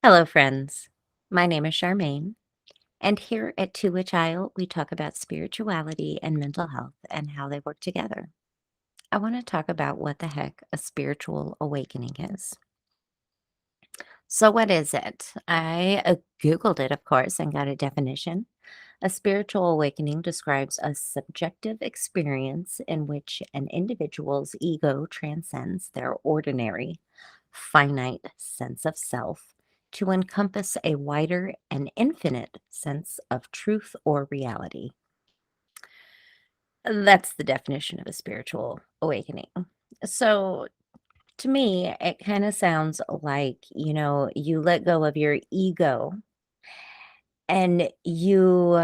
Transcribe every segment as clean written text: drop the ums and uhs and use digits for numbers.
Hello, friends. My name is Charmaine, and here at To a Child, we talk about spirituality and mental health and how they work together. I want to talk about what the heck a spiritual awakening is. So, what is it? I Googled it, of course, and got a definition. A spiritual awakening describes a subjective experience in which an individual's ego transcends their ordinary, finite sense of self to encompass a wider and infinite sense of truth or reality. That's the definition of a spiritual awakening. So, to me, it kind of sounds like, you let go of your ego and you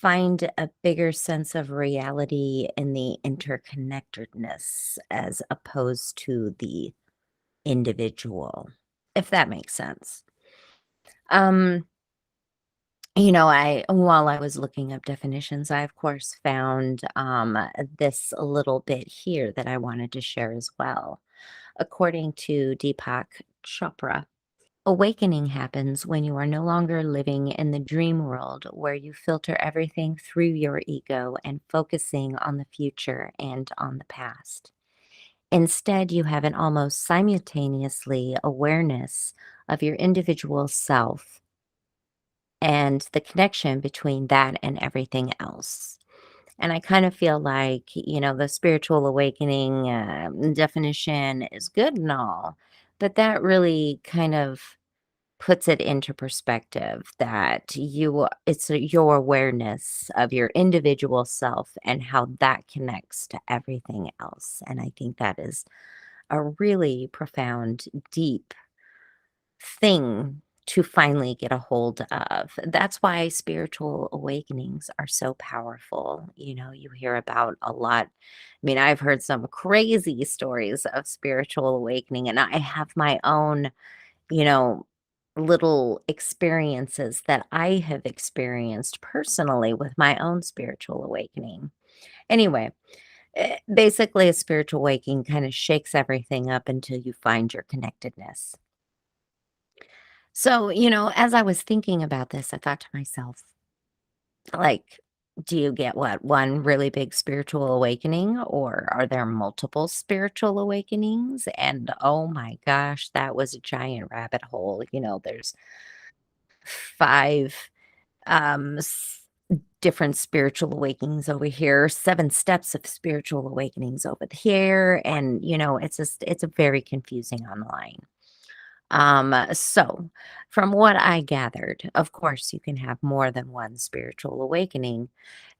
find a bigger sense of reality in the interconnectedness as opposed to the individual, if that makes sense. Um, while I was looking up definitions, I of course found this little bit here that I wanted to share as well. According to Deepak Chopra, awakening happens when you are no longer living in the dream world where you filter everything through your ego and focusing on the future and on the past. Instead, you have an almost simultaneously awareness of your individual self and the connection between that and everything else. And I kind of feel like, the spiritual awakening definition is good and all, but that really kind of puts it into perspective that your awareness of your individual self and how that connects to everything else. And I think that is a really profound, deep thing to finally get a hold of. That's why spiritual awakenings are so powerful. You hear about a lot. I mean, I've heard some crazy stories of spiritual awakening, and I have my own, you know, little experiences that I have experienced personally with my own spiritual awakening. Anyway, basically, a spiritual awakening kind of shakes everything up until you find your connectedness. So, as I was thinking about this, I thought to myself, like, do you get what? One really big spiritual awakening, or are there multiple spiritual awakenings? And oh my gosh, that was a giant rabbit hole. There's five different spiritual awakenings over here, 7 steps of spiritual awakenings over here, and, it's a very confusing online. So from what I gathered, of course, you can have more than one spiritual awakening.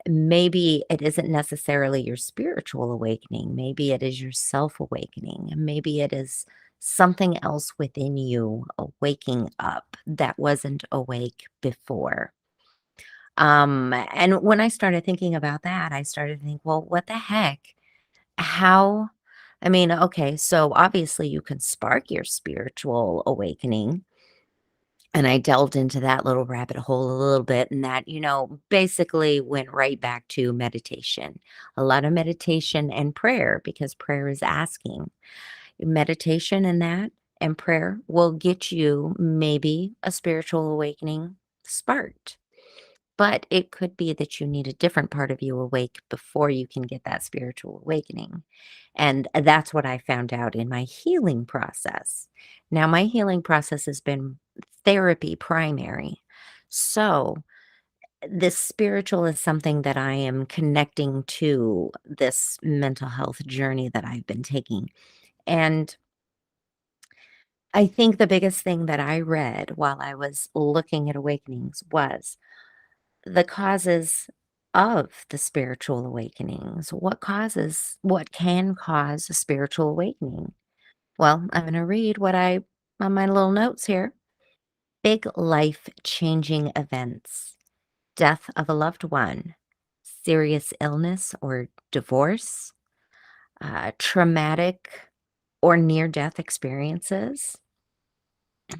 Maybe it isn't necessarily your spiritual awakening. Maybe it is your self awakening. Maybe it is something else within you waking up that wasn't awake before. And when I started thinking about that, I started to think, well, what the heck? How? I mean, okay, so obviously you can spark your spiritual awakening. And I delved into that little rabbit hole a little bit, and that, basically went right back to meditation. A lot of meditation and prayer because prayer is asking. Meditation and that and prayer will get you maybe a spiritual awakening sparked. But it could be that you need a different part of you awake before you can get that spiritual awakening. And that's what I found out in my healing process. Now, my healing process has been therapy primary. So, this spiritual is something that I am connecting to this mental health journey that I've been taking. And I think the biggest thing that I read while I was looking at awakenings was the causes of the spiritual awakenings. What can cause a spiritual awakening? Well, I'm going to read what I on my little notes here. Big life changing events, death of a loved one, serious illness or divorce, traumatic or near death experiences,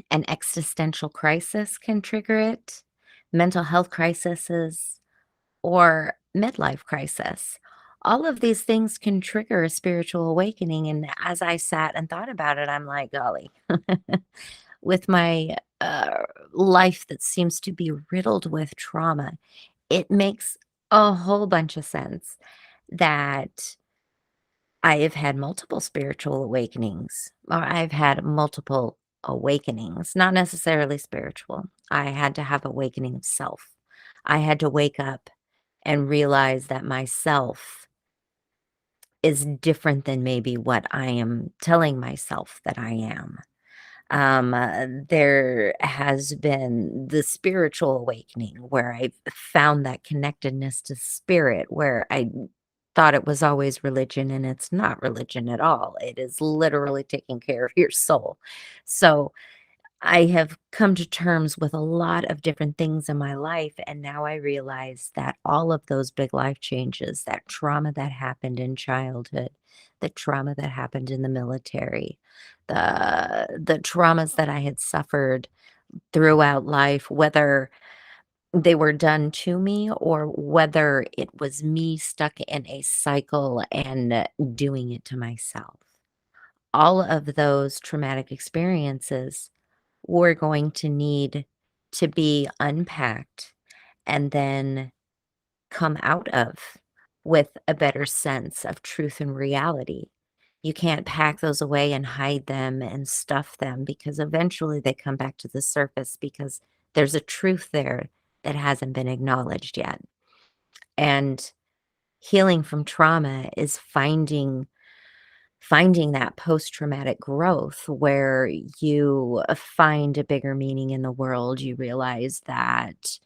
an existential crisis can trigger it, mental health crises, or midlife crisis. All of these things can trigger a spiritual awakening. And as I sat and thought about it, I'm like, golly, with my life that seems to be riddled with trauma, it makes a whole bunch of sense that I have had multiple spiritual awakenings, or I've had multiple awakenings, not necessarily spiritual. I had to have awakening of self. I had to wake up and realize that myself is different than maybe what I am telling myself that I am. There has been the spiritual awakening where I've found that connectedness to spirit, where I thought it was always religion, and it's not religion at all. It is literally taking care of your soul. So I have come to terms with a lot of different things in my life, and now I realize that all of those big life changes, that trauma that happened in childhood, the trauma that happened in the military, the traumas that I had suffered throughout life, whether they were done to me or whether it was me stuck in a cycle and doing it to myself. All of those traumatic experiences we're going to need to be unpacked and then come out of with a better sense of truth and reality. You can't pack those away and hide them and stuff them because eventually they come back to the surface because there's a truth there that hasn't been acknowledged yet. And healing from trauma is finding that post-traumatic growth where you find a bigger meaning in the world. You realize that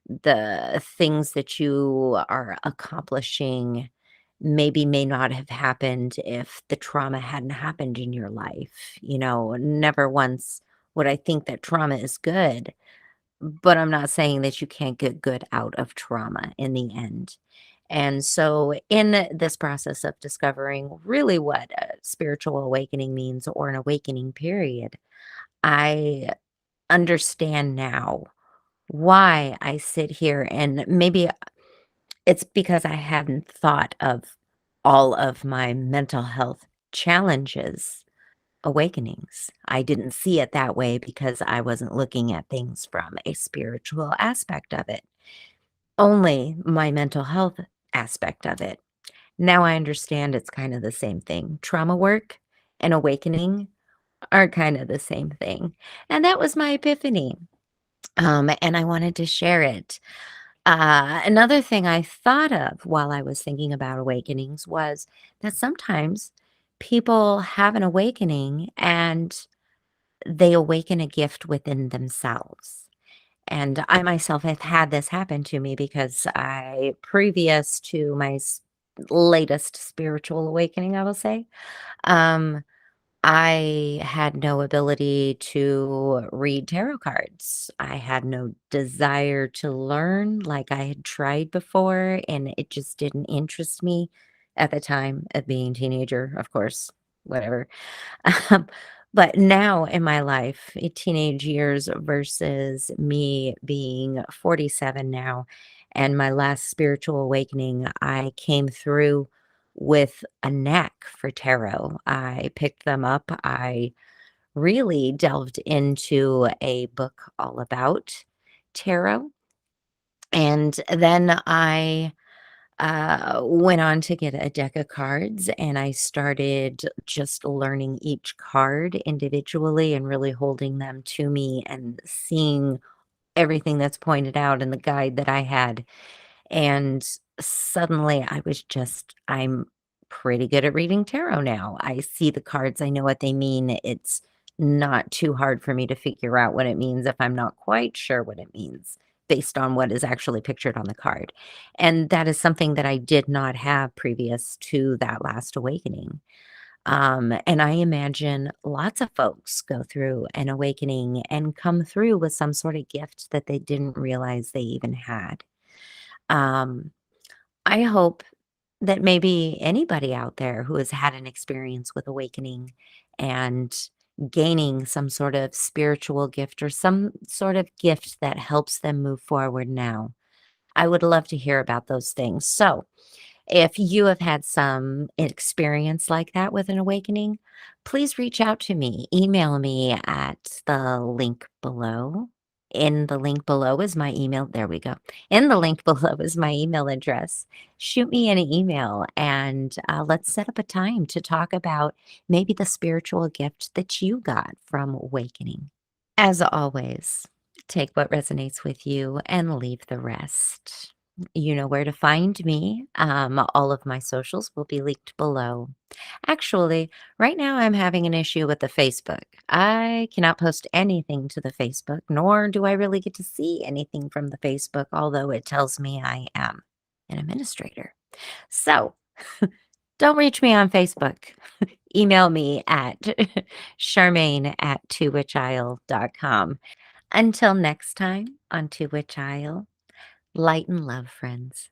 the things that you are accomplishing maybe may not have happened if the trauma hadn't happened in your life. Never once would I think that trauma is good, but I'm not saying that you can't get good out of trauma in the end. And so, in this process of discovering really what a spiritual awakening means or an awakening period, I understand now why I sit here, and maybe it's because I hadn't thought of all of my mental health challenges awakenings. I didn't see it that way because I wasn't looking at things from a spiritual aspect of it, only my mental health aspect of it. Now I understand it's kind of the same thing. Trauma work and awakening are kind of the same thing. And that was my epiphany. And I wanted to share it. Another thing I thought of while I was thinking about awakenings was that sometimes people have an awakening and they awaken a gift within themselves. And I myself have had this happen to me because previous to my latest spiritual awakening, I will say, um, I had no ability to read tarot cards. I had no desire to learn like I had tried before, and it just didn't interest me at the time of being a teenager, of course, whatever. Um, but now in my life, teenage years versus me being 47 now, and my last spiritual awakening, I came through with a knack for tarot. I picked them up. I really delved into a book all about tarot. And then I went on to get a deck of cards, and I started just learning each card individually and really holding them to me and seeing everything that's pointed out in the guide that I had. And suddenly I'm pretty good at reading tarot now. I see the cards, I know what they mean. It's not too hard for me to figure out what it means if I'm not quite sure what it means based on what is actually pictured on the card. And that is something that I did not have previous to that last awakening. And I imagine lots of folks go through an awakening and come through with some sort of gift that they didn't realize they even had. Um, I hope that maybe anybody out there who has had an experience with awakening and gaining some sort of spiritual gift or some sort of gift that helps them move forward now. I would love to hear about those things. So, If you have had some experience like that with an awakening, please reach out to me. Email me at the link below. In the link below is my email. There we go. In the link below is my email address. Shoot me an email and let's set up a time to talk about maybe the spiritual gift that you got from awakening. As always, take what resonates with you and leave the rest. You know where to find me. All of my socials will be linked below. Actually, right now I'm having an issue with the Facebook. I cannot post anything to the Facebook, nor do I really get to see anything from the Facebook, although it tells me I am an administrator. So don't reach me on Facebook. Email me at Charmaine at towhichisle.com. Until next time on To Witch Isle, light and love, friends.